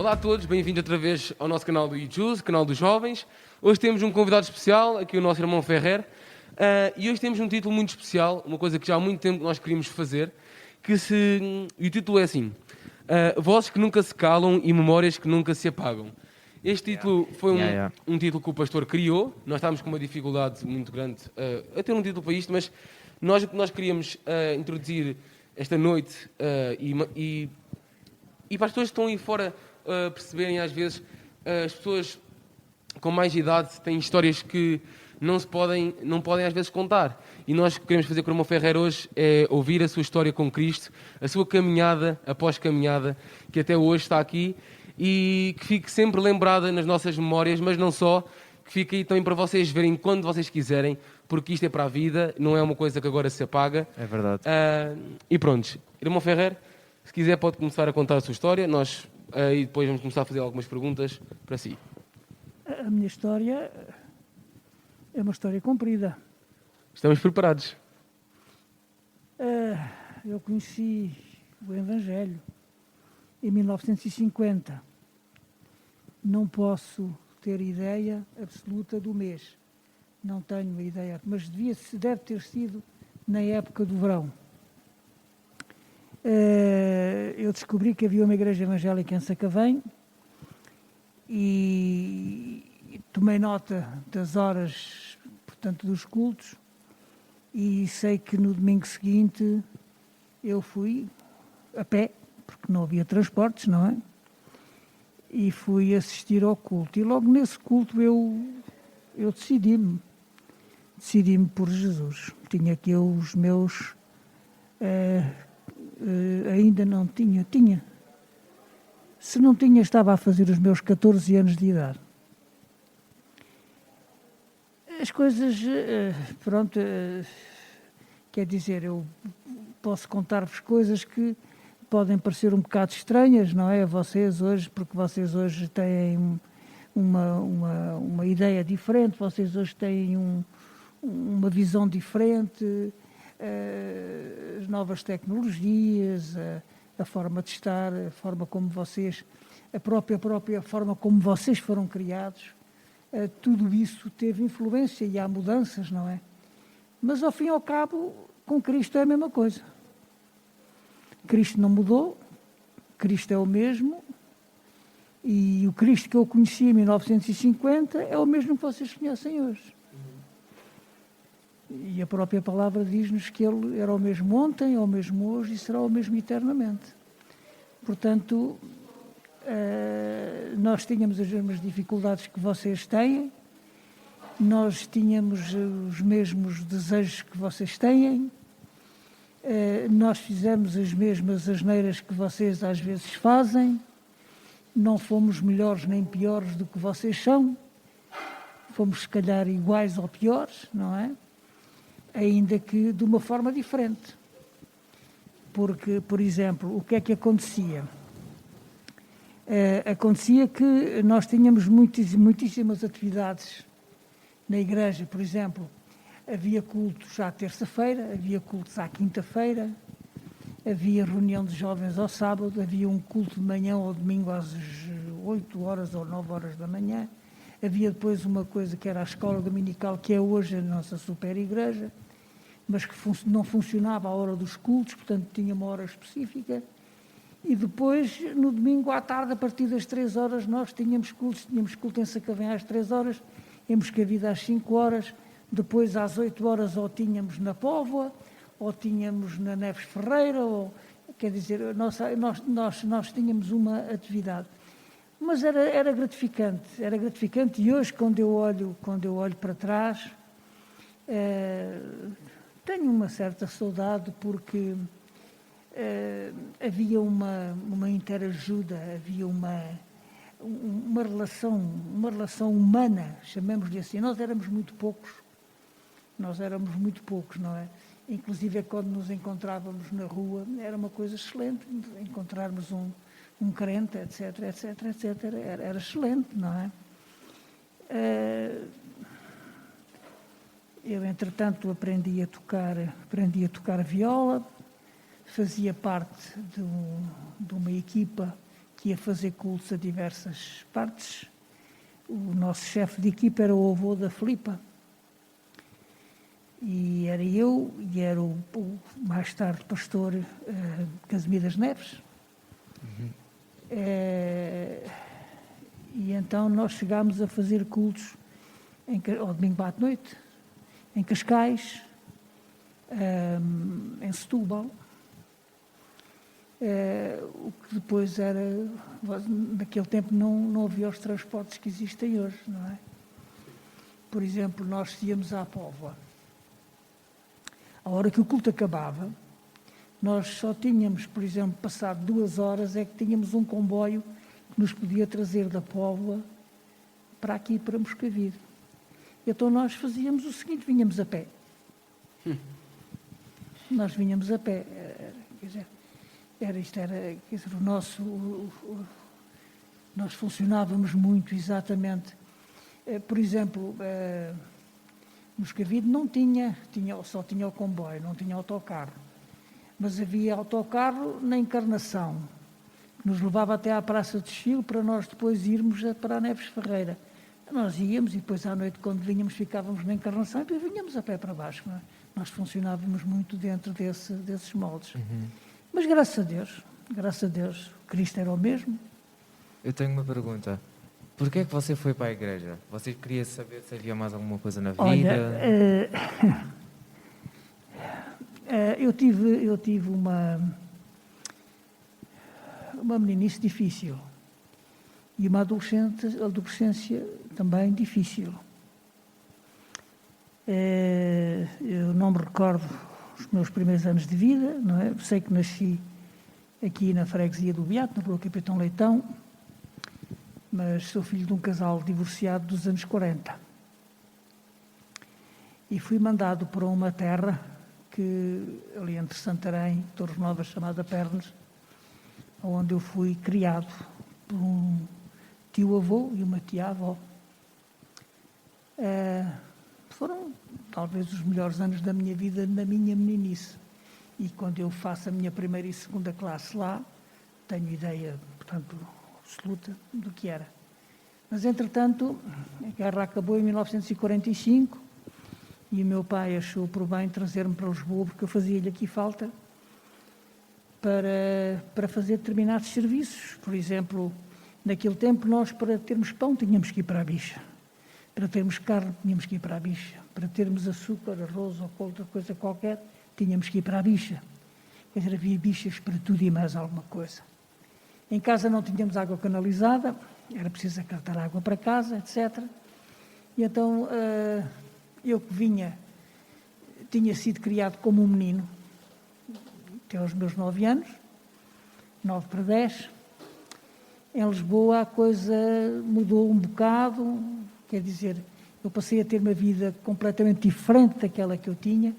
Olá a todos, bem-vindos outra vez ao nosso canal do YouTube, canal dos jovens. Hoje temos um convidado especial, aqui o nosso irmão Ferrer, e hoje temos um título muito especial, uma coisa que já há muito tempo nós queríamos fazer, e o título é assim, Vozes que nunca se calam e memórias que nunca se apagam. Este título foi um título que o pastor criou. Nós estávamos com uma dificuldade muito grande a ter um título para isto, mas nós queríamos introduzir esta noite e para as pessoas que estão aí fora perceberem, às vezes, as pessoas com mais idade têm histórias que não podem às vezes contar. E nós o que queremos fazer com o irmão Ferrer hoje é ouvir a sua história com Cristo, a sua caminhada após caminhada, que até hoje está aqui, e que fique sempre lembrada nas nossas memórias, mas não só, que fique aí também para vocês verem quando vocês quiserem, porque isto é para a vida, não é uma coisa que agora se apaga. É verdade. E pronto, irmão Ferrer, se quiser pode começar a contar a sua história, nós aí depois vamos começar a fazer algumas perguntas para si. A minha história é uma história comprida. Estamos preparados. Eu conheci o Evangelho em 1950. Não posso ter ideia absoluta do mês. Não tenho a ideia, mas deve ter sido na época do verão. Eu descobri que havia uma igreja evangélica em Sacavém e tomei nota das horas, portanto, dos cultos, e sei que no domingo seguinte eu fui a pé, porque não havia transportes, não é? E fui assistir ao culto. E logo nesse culto eu decidi-me por Jesus. Tinha aqui os meus... ainda não tinha. Se não tinha, estava a fazer os meus 14 anos de idade. As coisas, quer dizer, eu posso contar-vos coisas que podem parecer um bocado estranhas, não é? A vocês hoje, porque vocês hoje têm uma ideia diferente, vocês hoje têm uma visão diferente, as novas tecnologias, a forma de estar, a forma como vocês, a própria forma como vocês foram criados, tudo isso teve influência e há mudanças, não é? Mas ao fim e ao cabo, com Cristo é a mesma coisa. Cristo não mudou, Cristo é o mesmo, e o Cristo que eu conheci em 1950 é o mesmo que vocês conhecem hoje. E a própria palavra diz-nos que Ele era o mesmo ontem, é o mesmo hoje e será o mesmo eternamente. Portanto, nós tínhamos as mesmas dificuldades que vocês têm, nós tínhamos os mesmos desejos que vocês têm, nós fizemos as mesmas asneiras que vocês às vezes fazem, não fomos melhores nem piores do que vocês são, fomos se calhar iguais ou piores, não é? Ainda que de uma forma diferente. Porque, por exemplo, o que é que acontecia? Acontecia que nós tínhamos muitíssimas atividades na igreja. Por exemplo, havia cultos à terça-feira, havia cultos à quinta-feira, havia reunião de jovens ao sábado, havia um culto de manhã ou domingo às 8 horas ou 9 horas da manhã, havia depois uma coisa que era a escola dominical, que é hoje a nossa super igreja, mas que não funcionava à hora dos cultos, portanto tinha uma hora específica, e depois, no domingo à tarde, a partir das 3 horas, nós tínhamos culto em Sacavém às 3 horas, em Moscavide às 5 horas, depois às 8 horas ou tínhamos na Póvoa, ou tínhamos na Neves Ferreira, ou, quer dizer, nós tínhamos uma atividade. Mas era gratificante, e hoje, quando eu olho para trás, tenho uma certa saudade, porque havia uma interajuda, havia uma relação humana, chamemos-lhe assim. Nós éramos muito poucos, não é? Inclusive, quando nos encontrávamos na rua, era uma coisa excelente, encontrarmos um crente, etc. Era excelente, não é? Eu, entretanto, aprendi a tocar viola, fazia parte de uma equipa que ia fazer cultos a diversas partes. O nosso chefe de equipa era o avô da Filipa. E era eu, e era o mais tarde pastor Casimiro das Neves. E então nós chegámos a fazer cultos ao domingo à noite, em Cascais, em Setúbal, o que depois era, naquele tempo não havia os transportes que existem hoje, não é? Por exemplo, nós íamos à Póvoa. À hora que o culto acabava, nós só tínhamos, por exemplo, passado 2 horas, é que tínhamos um comboio que nos podia trazer da Póvoa para aqui, para Moscavide. Então nós fazíamos o seguinte, vinhamos a pé. Nós vinhamos a pé. Quer dizer, nós funcionávamos muito exatamente. Por exemplo, Moscavide só tinha o comboio, não tinha autocarro. Mas havia autocarro na Encarnação, que nos levava até à Praça de Chile para nós depois irmos para a Neves Ferreira. Nós íamos e depois à noite, quando vinhamos, ficávamos na Encarnação e depois vinhamos a pé para baixo. Não é? Nós funcionávamos muito dentro desses moldes. Mas graças a Deus, Cristo era o mesmo. Eu tenho uma pergunta. Porquê é que você foi para a igreja? Você queria saber se havia mais alguma coisa na vida? Olha, eu tive uma meninice difícil e uma adolescência também difícil. Eu não me recordo os meus primeiros anos de vida, não é? Sei que nasci aqui na freguesia do Beato, na rua Capitão Leitão, mas sou filho de um casal divorciado dos anos 40. E fui mandado para uma terra ali entre Santarém e Torres Novas, chamada Pernes, onde eu fui criado por um tio-avô e uma tia-avó. Foram talvez os melhores anos da minha vida na minha meninice. E quando eu faço a minha primeira e segunda classe lá, tenho ideia, portanto, absoluta do que era. Mas, entretanto, a guerra acabou em 1945 e o meu pai achou por bem trazer-me para Lisboa, porque eu fazia-lhe aqui falta para fazer determinados serviços. Por exemplo, naquele tempo, nós, para termos pão, tínhamos que ir para a bicha. Para termos carne, tínhamos que ir para a bicha. Para termos açúcar, arroz ou outra coisa qualquer, tínhamos que ir para a bicha. Quer dizer, havia bichas para tudo e mais alguma coisa. Em casa não tínhamos água canalizada, era preciso acartar água para casa, etc. E então, eu que tinha sido criado como um menino, até aos meus 9 anos, 9 para 10. Em Lisboa a coisa mudou um bocado, quer dizer, eu passei a ter uma vida completamente diferente daquela que eu tinha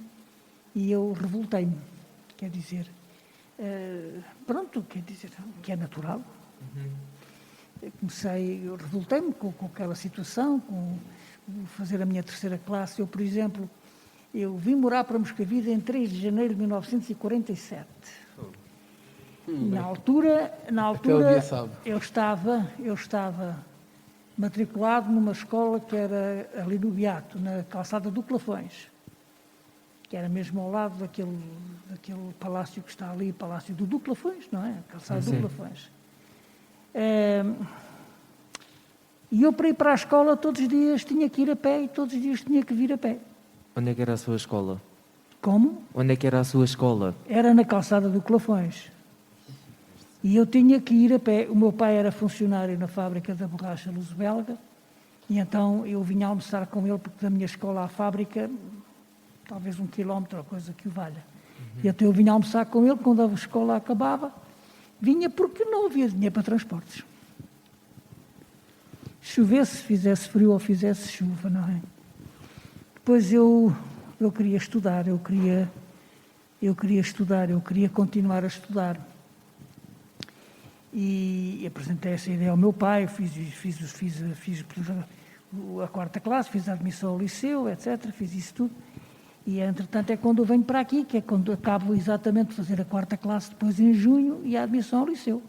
e eu revoltei-me, quer dizer, quer dizer, que é natural. Eu revoltei-me com aquela situação, com fazer a minha terceira classe. Eu, por exemplo, eu vim morar para Moscavide em 3 de janeiro de 1947. Na altura eu estava matriculado numa escola que era ali no Beato, na calçada do Plafões, que era mesmo ao lado daquele palácio que está ali, Palácio do Duplafões, não é? A calçada do Plafões. E eu, para ir para a escola, todos os dias tinha que ir a pé e todos os dias tinha que vir a pé. Onde é que era a sua escola? Como? Onde é que era a sua escola? Era na calçada do Plafões. E eu tinha que ir a pé. O meu pai era funcionário na fábrica da borracha Luz Belga, e então eu vinha almoçar com ele, porque da minha escola à fábrica, talvez 1 quilómetro, ou coisa que o valha. E então eu vinha almoçar com ele, quando a escola acabava, vinha porque não havia dinheiro para transportes. Chovesse, fizesse frio ou fizesse chuva, não é? Depois eu queria estudar, eu queria continuar a estudar. E apresentei essa ideia ao meu pai, fiz a 4ª classe, fiz a admissão ao liceu, etc., fiz isso tudo. E, entretanto, é quando eu venho para aqui, que é quando acabo exatamente de fazer a 4ª classe, depois em junho, e a admissão ao liceu.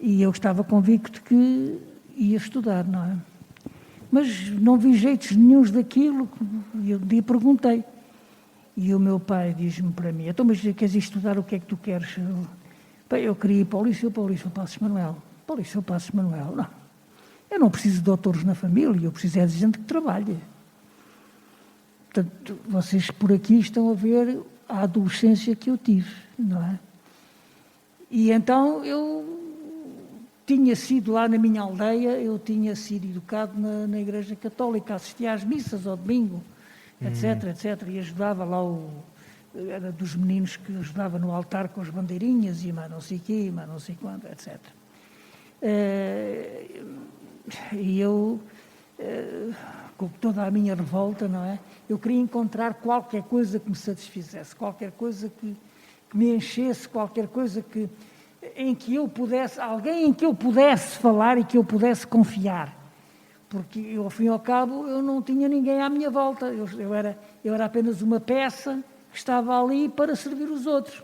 E eu estava convicto que ia estudar, não é? Mas não vi jeitos nenhuns daquilo, e eu um dia perguntei. E o meu pai diz-me para mim, então, mas queres ir estudar, o que é que tu queres? Eu queria ir para o Liceu Passos Manuel. Para o Liceu Passos Manuel, não. Eu não preciso de doutores na família, eu preciso é de gente que trabalhe. Portanto, vocês por aqui estão a ver a adolescência que eu tive, não é? E então eu tinha sido lá na minha aldeia, eu tinha sido educado na Igreja Católica, assistia às missas ao domingo, etc. E ajudava lá, era dos meninos que ajudava no altar com as bandeirinhas e mais não sei o quê, mais não sei quanto, etc. E eu, com toda a minha revolta, não é? Eu queria encontrar qualquer coisa que me satisfizesse, qualquer coisa que me enchesse, qualquer coisa em que eu pudesse, alguém em que eu pudesse falar e que eu pudesse confiar. Porque, eu, ao fim e ao cabo, eu não tinha ninguém à minha volta. Eu era apenas uma peça que estava ali para servir os outros.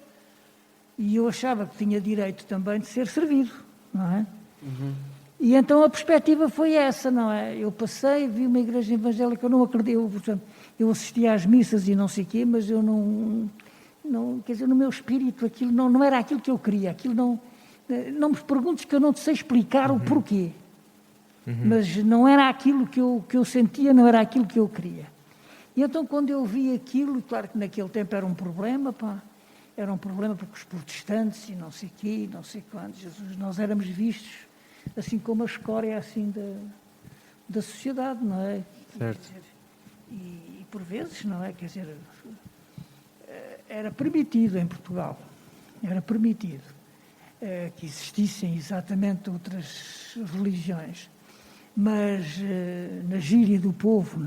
E eu achava que tinha direito também de ser servido, não é? E então a perspectiva foi essa, não é? Eu passei, vi uma igreja evangélica, eu não acredito, eu assistia às missas e não sei o quê, mas eu não, quer dizer, no meu espírito aquilo não era aquilo que eu queria, aquilo não me perguntes que eu não te sei explicar o porquê, mas não era aquilo que eu sentia, não era aquilo que eu queria. E então quando eu vi aquilo, claro que naquele tempo era um problema, era um problema porque os protestantes e não sei o quê, não sei quantos, Jesus, nós éramos vistos assim como a escória assim da sociedade, não é? Certo. Quer dizer, e por vezes, não é? Quer dizer, era permitido em Portugal, era permitido que existissem exatamente outras religiões, mas na gíria do povo,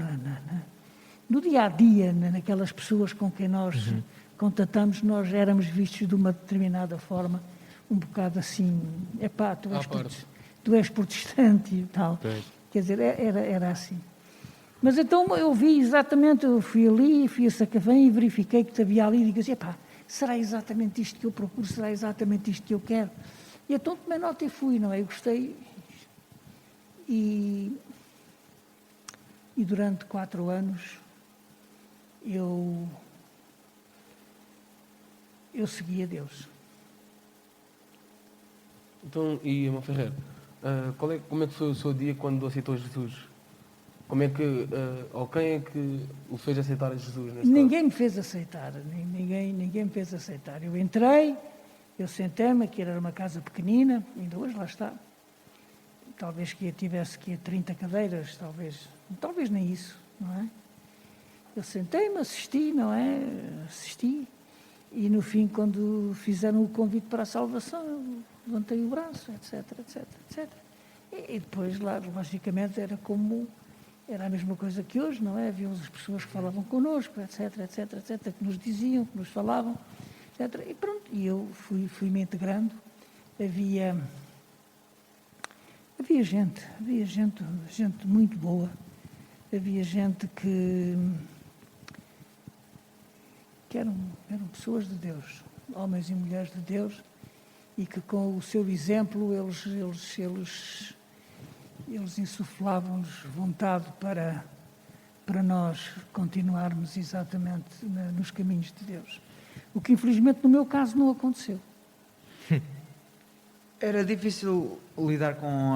no dia-a-dia, naquelas pessoas com quem nós contatamos, nós éramos vistos de uma determinada forma, um bocado assim, tu és protestante e tal. Quer dizer, era assim. Mas então eu vi exatamente, eu fui ali, fui a Sacavém e verifiquei que havia ali e digo assim, será exatamente isto que eu procuro, será exatamente isto que eu quero? E então tomei nota e fui, não é? Eu gostei. E durante 4 anos eu segui a Deus. Então, e irmão Ferreira, como é que foi o seu dia quando aceitou Jesus? Como é que, ou quem é que o fez aceitar a Jesus? Ninguém me fez aceitar, ninguém me fez aceitar. Eu entrei, eu sentei-me, aquilo era uma casa pequenina, ainda hoje lá está. Talvez que tivesse aqui 30 cadeiras, talvez nem isso, não é? Eu sentei-me, assisti, não é? Assisti, e no fim, quando fizeram o convite para a salvação, eu levantei o braço, etc. E depois, lá, logicamente, era a mesma coisa que hoje, não é? Havia as pessoas que falavam connosco, etc, que nos diziam, que nos falavam, etc. E pronto, e eu fui-me integrando. Havia gente muito boa, havia gente que eram pessoas de Deus, homens e mulheres de Deus, e que com o seu exemplo eles insuflavam-nos vontade para nós continuarmos exatamente nos caminhos de Deus. O que infelizmente no meu caso não aconteceu. Era difícil lidar com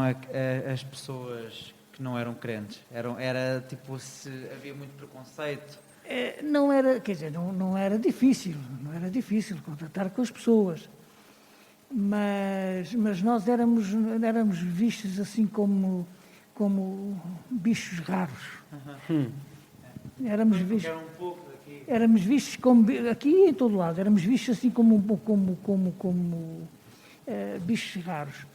as pessoas que não eram crentes? Era tipo, se havia muito preconceito? Não era, quer dizer, não era difícil contatar com as pessoas, mas nós éramos vistos assim como bichos raros. Éramos vistos como, aqui e em todo lado, éramos vistos assim como bichos raros.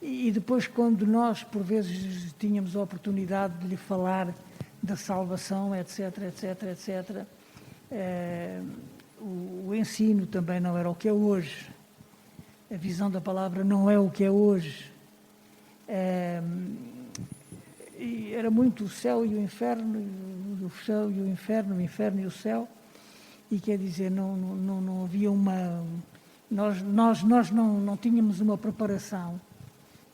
E depois, quando nós, por vezes, tínhamos a oportunidade de lhe falar da salvação, etc, o ensino também não era o que é hoje. A visão da palavra não é o que é hoje. E era muito o céu e o inferno, o céu e o inferno e o céu. E quer dizer, não havia uma... Nós não tínhamos uma preparação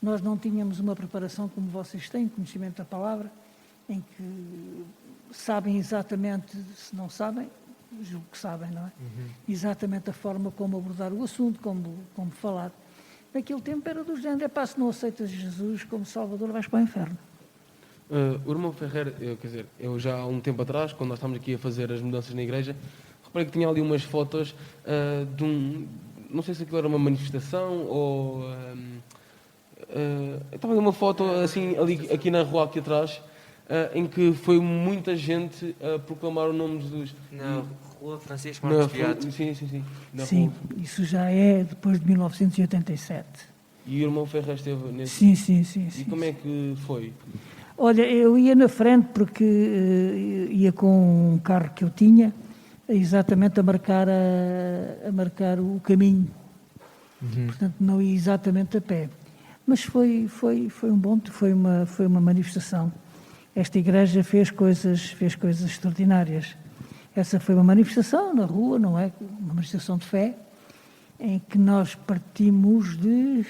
Nós não tínhamos uma preparação como vocês têm, conhecimento da palavra, em que sabem exatamente, se não sabem, julgo que sabem, não é? Exatamente a forma como abordar o assunto, como falar. Naquele tempo era do género, se não aceitas Jesus como Salvador, vais para o inferno. O irmão Ferrer, eu já há um tempo atrás, quando nós estávamos aqui a fazer as mudanças na igreja, reparei que tinha ali umas fotos não sei se aquilo era uma manifestação ou... estava ali uma foto assim, ali, aqui na rua, aqui atrás, em que foi muita gente a proclamar o nome de Jesus. Na Rua Francisco Na Marques fu- Beato. Sim. Na Sim, rua. isso já é depois de 1987. E o irmão Ferrer esteve nesse... Sim. E como é que foi? Olha, eu ia na frente porque ia com um carro que eu tinha, exatamente a marcar o caminho. Portanto, não ia exatamente a pé. Mas foi uma manifestação. Esta igreja fez coisas extraordinárias. Essa foi uma manifestação na rua, não é? Uma manifestação de fé, em que nós partimos do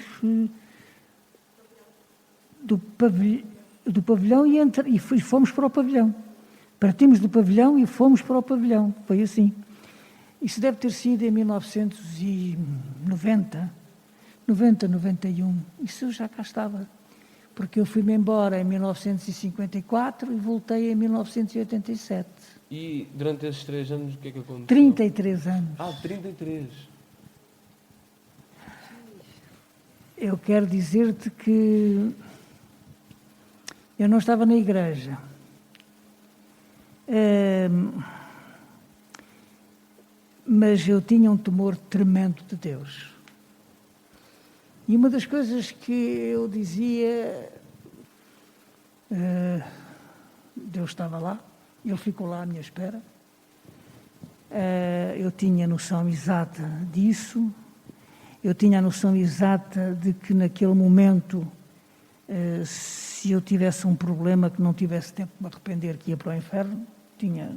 pavilhão e fomos para o pavilhão. Partimos do pavilhão e fomos para o pavilhão. Foi assim. Isso deve ter sido em 1990, 91. Isso eu já cá estava. Porque eu fui-me embora em 1954 e voltei em 1987. E durante esses 3 anos, o que é que aconteceu? 33 anos. 33. Eu quero dizer-te que eu não estava na igreja. Mas eu tinha um temor tremendo de Deus. E uma das coisas que eu dizia, Deus estava lá, Ele ficou lá à minha espera. Eu tinha noção exata disso, eu tinha a noção exata de que naquele momento, se eu tivesse um problema que não tivesse tempo de me arrepender que ia para o inferno, tinha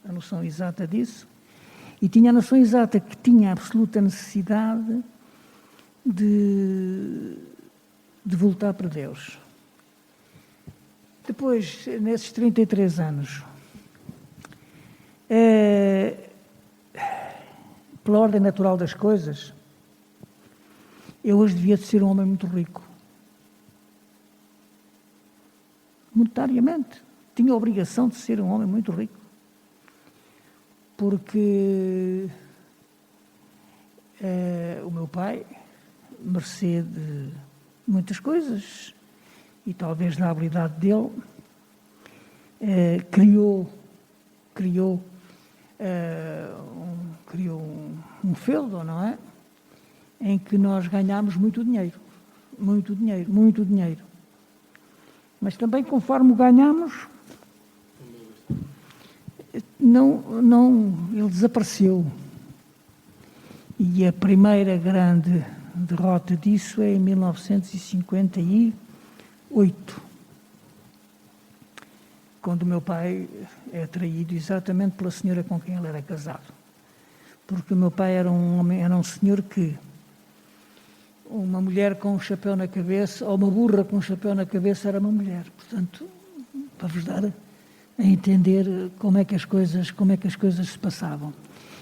a noção exata disso, e tinha a noção exata que tinha absoluta necessidade de voltar para Deus. Depois, nesses 33 anos, pela ordem natural das coisas, eu hoje devia de ser um homem muito rico. Monetariamente. Tinha a obrigação de ser um homem muito rico. Porque o meu pai, mercê de muitas coisas, e talvez na habilidade dele, criou um feudo, não é? Em que nós ganhámos muito dinheiro. Mas também, conforme ganhámos, ele desapareceu. E a primeira grande derrota disso é em 1958, quando o meu pai é traído exatamente pela senhora com quem ele era casado. Porque o meu pai era um senhor que uma mulher com um chapéu na cabeça, ou uma burra com um chapéu na cabeça era uma mulher. Portanto, para vos dar a entender como é que as coisas se passavam.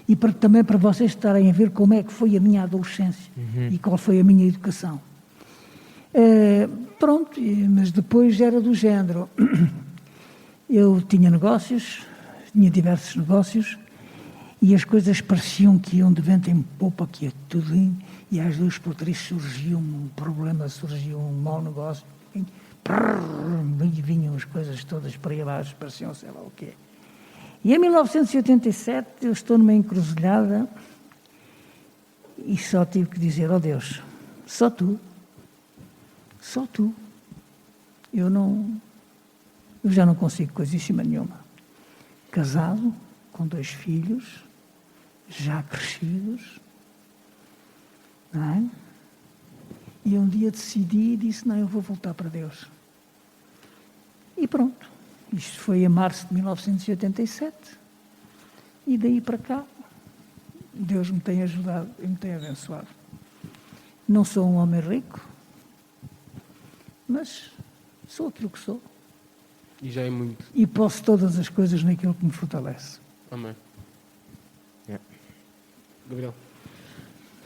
E também para vocês estarem a ver como é que foi a minha adolescência e qual foi a minha educação. Mas depois era do género. Eu tinha diversos negócios, e as coisas pareciam que iam de vento em popa, que ia tudo em, e às 2x3 surgia um problema, surgia um mau negócio, e vinham as coisas todas para aí abaixo, pareciam sei lá o quê. E em 1987 eu estou numa encruzilhada e só tive que dizer, ó Deus, só tu, eu já não consigo coisíssima nenhuma. Casado, com 2 filhos, já crescidos, não é? E um dia decidi e disse, não, eu vou voltar para Deus. E pronto. Isto foi em março de 1987. E daí para cá, Deus me tem ajudado e me tem abençoado. Não sou um homem rico, mas sou aquilo que sou. E já é muito. E posso todas as coisas naquilo que me fortalece. Amém. Gabriel.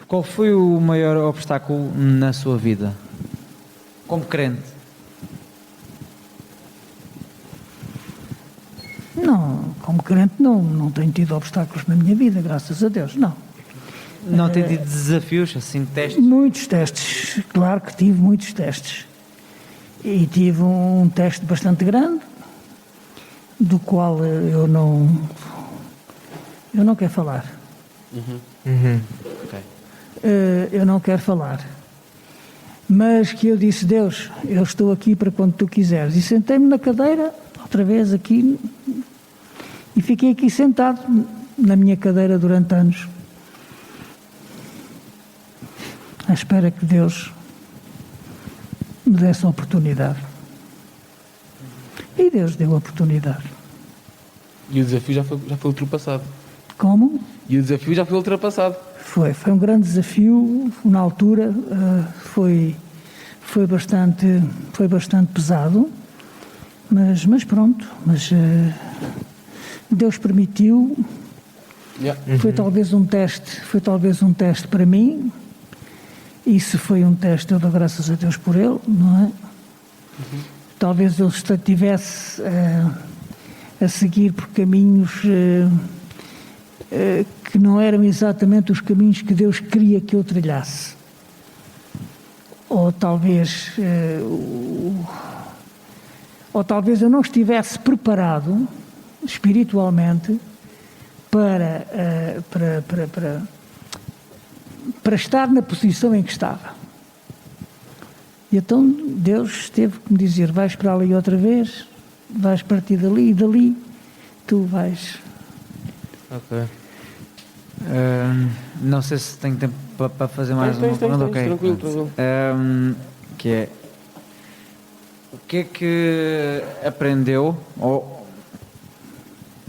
Qual foi o maior obstáculo na sua vida? Como crente? Não, como crente não tenho tido obstáculos na minha vida, graças a Deus, não. Não tem tido desafios, assim, testes? Muitos testes, claro que tive muitos testes. E tive um teste bastante grande, do qual eu não quero falar. Ok. Eu não quero falar. Mas que eu disse, Deus, eu estou aqui para quando tu quiseres. E sentei-me na cadeira, outra vez aqui, e fiquei aqui sentado na minha cadeira durante anos, à espera que Deus me desse a oportunidade. E Deus deu a oportunidade. E o desafio já foi ultrapassado. Como? E o desafio já foi ultrapassado. Foi um grande desafio, na altura foi bastante pesado, mas pronto, Deus permitiu, foi talvez um teste para mim, e se foi um teste eu dou graças a Deus por ele, não é? Talvez eu estivesse a seguir por caminhos que não eram exatamente os caminhos que Deus queria que eu trilhasse. Ou talvez eu não estivesse preparado espiritualmente para estar na posição em que estava. E então Deus teve que me dizer, vais para ali outra vez, vais partir dali e dali tu vais... Ok. Não sei se tenho tempo para fazer mais uma pergunta. Ok. Tranquilo. Que é, o que é que aprendeu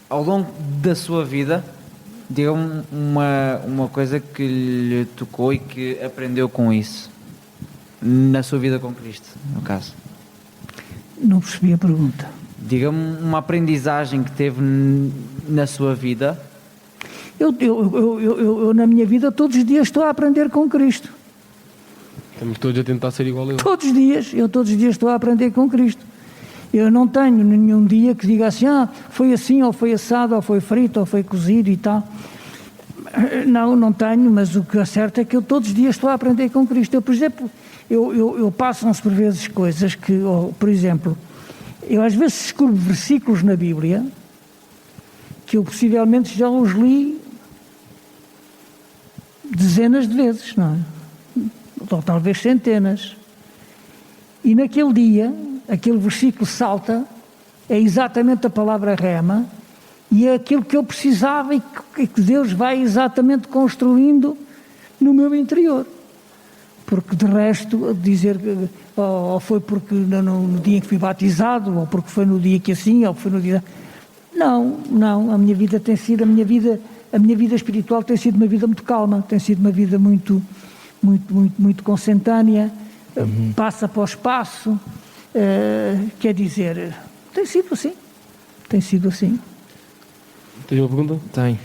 ao longo da sua vida? Diga-me uma coisa que lhe tocou e que aprendeu com isso, na sua vida com Cristo, no caso. Não percebi a pergunta. Diga-me uma aprendizagem que teve na sua vida. Eu na minha vida todos os dias estou a aprender com Cristo. Estamos todos a tentar ser igual a ele. Todos os dias estou a aprender com Cristo. Eu não tenho nenhum dia que diga assim, foi assim, ou foi assado, ou foi frito, ou foi cozido e tal. Não tenho, mas o que é certo é que eu todos os dias estou a aprender com Cristo. Eu, por exemplo, eu passo-se por vezes coisas que, por exemplo, eu às vezes descubro versículos na Bíblia que eu possivelmente já os li dezenas de vezes, não é? Ou talvez centenas. E naquele dia, aquele versículo salta, é exatamente a palavra rema, e é aquilo que eu precisava e que Deus vai exatamente construindo no meu interior. Porque de resto, dizer ou foi porque no dia em que fui batizado, ou porque foi no dia que assim, ou foi no dia... Não, a minha vida tem sido, a minha vida espiritual tem sido uma vida muito calma, tem sido uma vida muito consentânea, passa após passo, quer dizer, tem sido assim. Tens uma pergunta? Tenho.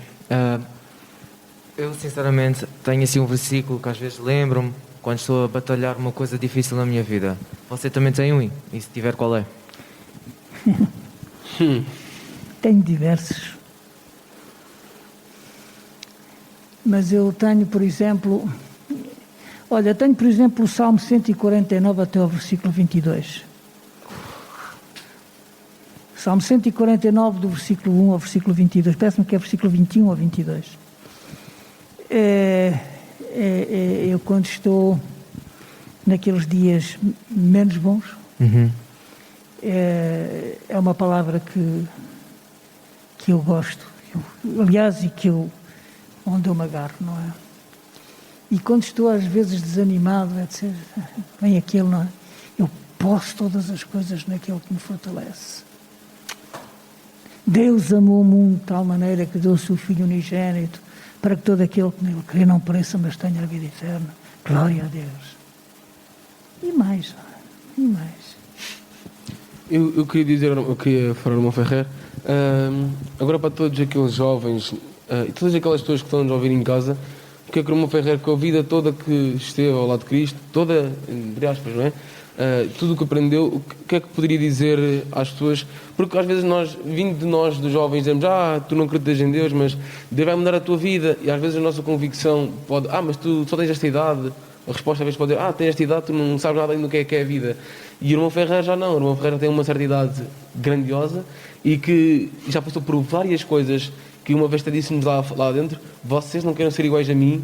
Eu sinceramente tenho assim um versículo que às vezes lembro-me quando estou a batalhar uma coisa difícil na minha vida. Você também tem um? E se tiver, qual é? Tenho diversos. Mas eu tenho, por exemplo... Olha, tenho, por exemplo, o Salmo 149 até o versículo 22. Salmo 149, do versículo 1 ao versículo 22. Parece-me que é versículo 21 ou 22. Eu, quando estou naqueles dias menos bons, é uma palavra que eu gosto, aliás, e onde eu me agarro, não é? E quando estou às vezes desanimado, etc., vem aquele, não é? Eu posso todas as coisas naquele que me fortalece. Deus amou o mundo de tal maneira que deu o seu Filho unigênito para que todo aquele que nele crê não pereça, mas tenha a vida eterna. Glória a Deus. E mais, E mais? Eu queria dizer, eu queria falar ao irmão Ferrer, agora para todos aqueles jovens e todas aquelas pessoas que estão a ouvir em casa, o que é que o irmão Ferrer, com a vida toda que esteve ao lado de Cristo, toda, entre aspas, não é? Tudo o que aprendeu, o que é que poderia dizer às pessoas? Porque às vezes nós, vindo de nós, dos jovens, dizemos, tu não acreditas em Deus, mas Deus vai mudar a tua vida. E às vezes a nossa convicção pode, mas tu só tens esta idade. A resposta às vezes pode dizer, tens esta idade, tu não sabes nada ainda do que é a vida. E o irmão Ferrer já não, o irmão Ferrer tem uma certa idade grandiosa e que já passou por várias coisas que uma vez disse-nos lá dentro, vocês não querem ser iguais a mim,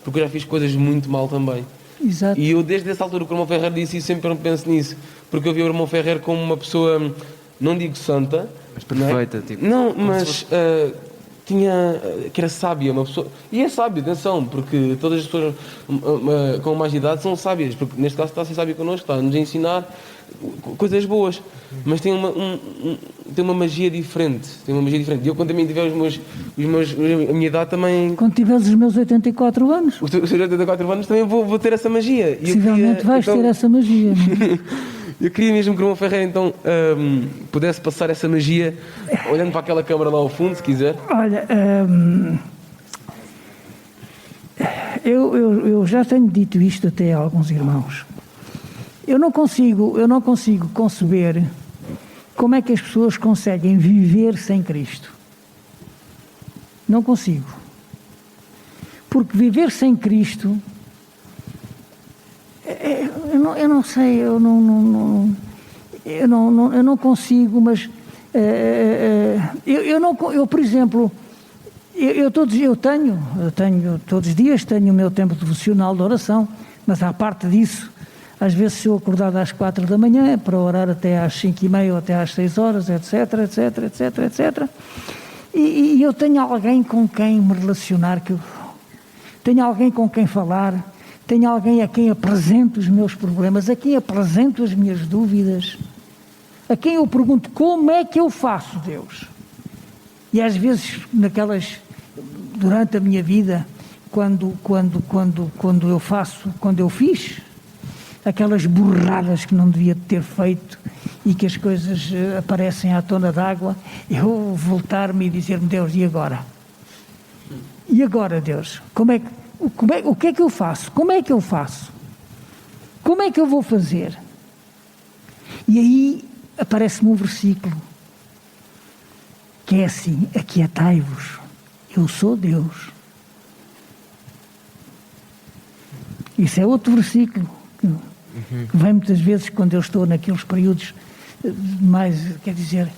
porque eu já fiz coisas muito mal também. Exato. E eu desde essa altura que o irmão Ferrer disse isso, sempre penso nisso, porque eu vi o irmão Ferrer como uma pessoa, não digo santa, Mas perfeita, tipo. não, mas que era sábia, uma pessoa, e é sábio, atenção, porque todas as pessoas com mais idade são sábias, porque neste caso está a ser sábio connosco, está a nos ensinar coisas boas, mas tem uma magia diferente, E eu quando também tiver a minha idade também, Quando tiveres os meus 84 anos, os seus 84 anos também vou ter essa magia. E eu possivelmente queria, vais ter essa magia. Não é? eu queria mesmo que o irmão Ferrer então pudesse passar essa magia olhando para aquela câmara lá ao fundo, se quiser. Olha, eu já tenho dito isto até a alguns irmãos. Eu não consigo conceber como é que as pessoas conseguem viver sem Cristo. Não consigo. Porque viver sem Cristo, eu não sei, eu não consigo, mas eu, por exemplo, eu tenho todos os dias tenho o meu tempo devocional de oração, mas à parte disso, às vezes se eu acordar às 4 da manhã para orar até às 5h30 ou até às 6 horas, etc. E eu tenho alguém com quem me relacionar, tenho alguém com quem falar, tenho alguém a quem apresento os meus problemas, a quem apresento as minhas dúvidas, a quem eu pergunto como é que eu faço, Deus? E às vezes durante a minha vida, quando eu fiz aquelas burradas que não devia ter feito e que as coisas aparecem à tona d'água, eu voltar-me e dizer-me, Deus, e agora? E agora, Deus? O que é que eu faço? Como é que eu faço? Como é que eu vou fazer? E aí aparece-me um versículo que é assim, aquietai-vos, eu sou Deus. Isso é outro versículo que vem muitas vezes quando eu estou naqueles períodos mais, quer dizer,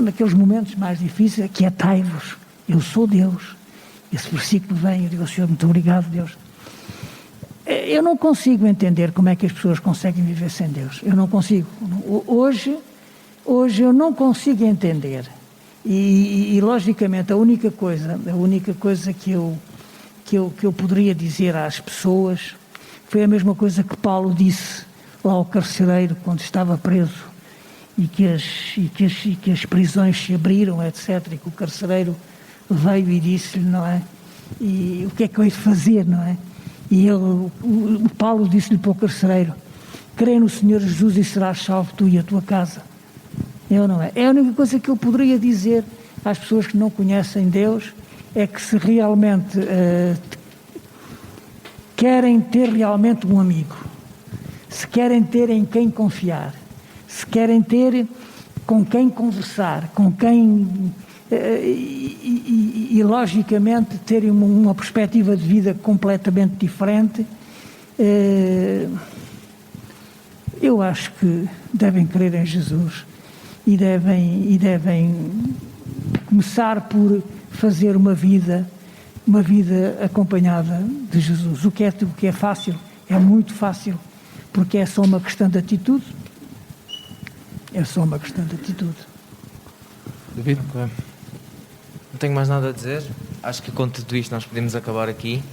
naqueles momentos mais difíceis, aquietai-vos, eu sou Deus. Esse versículo vem, eu digo, Senhor, muito obrigado, Deus. Eu não consigo entender como é que as pessoas conseguem viver sem Deus. Eu não consigo. Hoje eu não consigo entender. E logicamente, a única coisa que eu poderia dizer às pessoas foi a mesma coisa que Paulo disse lá ao carcereiro quando estava preso e que as prisões se abriram, etc. E que o carcereiro veio e disse-lhe, não é? E o que é que eu hei de fazer, não é? E o Paulo disse-lhe para o carcereiro, crê no Senhor Jesus e serás salvo tu e a tua casa. Não é? É a única coisa que eu poderia dizer às pessoas que não conhecem Deus, é que se realmente querem ter realmente um amigo, se querem ter em quem confiar, se querem ter com quem conversar, com quem e logicamente terem uma perspectiva de vida completamente diferente, eu acho que devem crer em Jesus e devem começar por fazer uma vida acompanhada de Jesus. O que é fácil, é muito fácil, porque é só uma questão de atitude. É só uma questão de atitude. David? Okay. Não tenho mais nada a dizer. Acho que com tudo isto nós podemos acabar aqui.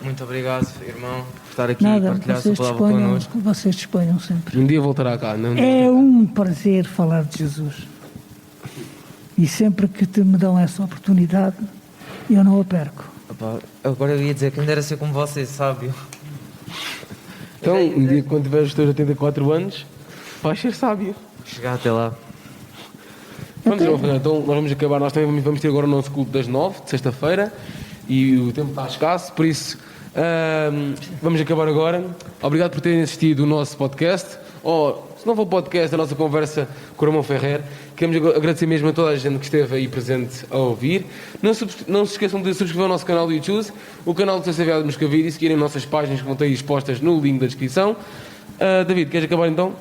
Muito obrigado, irmão, por estar aqui e partilhar a sua palavra connosco. Vocês disponham sempre. Um dia voltará cá, não? É um prazer falar de Jesus. E sempre que me dão essa oportunidade, eu não a perco. Opa, agora eu ia dizer que ainda era ser como você, sábio. Então, um dia quando tiveres os teus 84 anos, vais ser sábio. Chegar até lá. Vamos, João Ferreira, então nós vamos acabar, nós também vamos ter agora o nosso culto das 9, de sexta-feira, e o tempo está escasso, por isso vamos acabar agora. Obrigado por terem assistido o nosso podcast, ou se não for podcast, a nossa conversa com o Ramon Ferrer. Queremos agradecer mesmo a toda a gente que esteve aí presente a ouvir. Não se esqueçam de subscrever o nosso canal do YouTube, o canal do CCV de Moscavide, e seguirem nossas páginas que vão estar aí expostas no link da descrição. David, queres acabar então?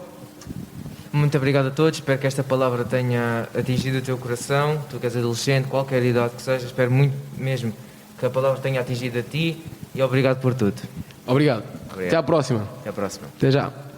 Muito obrigado a todos, espero que esta palavra tenha atingido o teu coração. Tu que és adolescente, qualquer idade que seja, espero muito mesmo que a palavra tenha atingido a ti, e obrigado por tudo. Obrigado. Até à próxima. Até à próxima. Até já.